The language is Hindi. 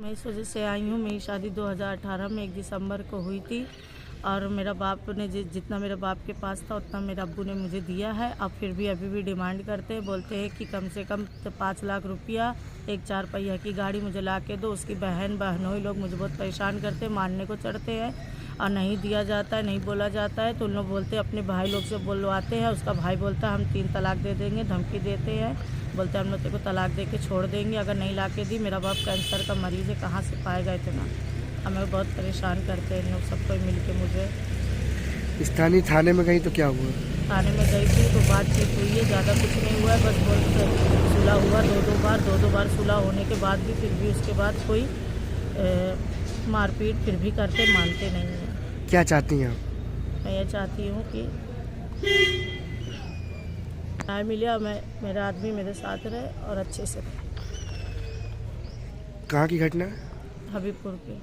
मैं इस वजह से आई हूँ, मेरी शादी 2018 में 1 दिसंबर को हुई थी और मेरा बाप ने जितना मेरे बाप के पास था उतना मेरे अब्बू ने मुझे दिया है। अब फिर भी अभी भी डिमांड करते हैं, बोलते हैं कि कम से कम 5 लाख रुपया, एक 4 पहिया की गाड़ी मुझे ला के दो। उसकी बहनोई लोग मुझे बहुत परेशान करते हैं, मारने को चढ़ते हैं और नहीं दिया जाता है, नहीं बोला जाता है तो उन लोग बोलते हैं अपने भाई लोग से बोलवाते हैं। उसका भाई बोलता है हम 3 तलाक दे देंगे, धमकी देते हैं, बोलते हैं हम लोग तेरे को तलाक दे के छोड़ देंगे अगर नहीं ला के दी। मेरा बाप कैंसर का मरीज़ है, कहाँ से पाएगा इतना। हमें बहुत परेशान करते हैं इन लोग सब कोई मिल के। मुझे स्थानीय थाने में गई तो क्या हुआ? थाने में गई थी तो बातचीत हुई है, ज़्यादा कुछ नहीं हुआ है, बस बहुत सुलह हुआ दो बार सुलह होने के बाद भी फिर भी उसके बाद कोई मारपीट फिर भी करते, मानते नहीं हैं। क्या चाहती हैं आप? मैं ये चाहती हूँ कि न्याय मिले, मेरा आदमी मेरे साथ रहे और अच्छे से रहे। कहाँ की घटना है? हबीबपुर के।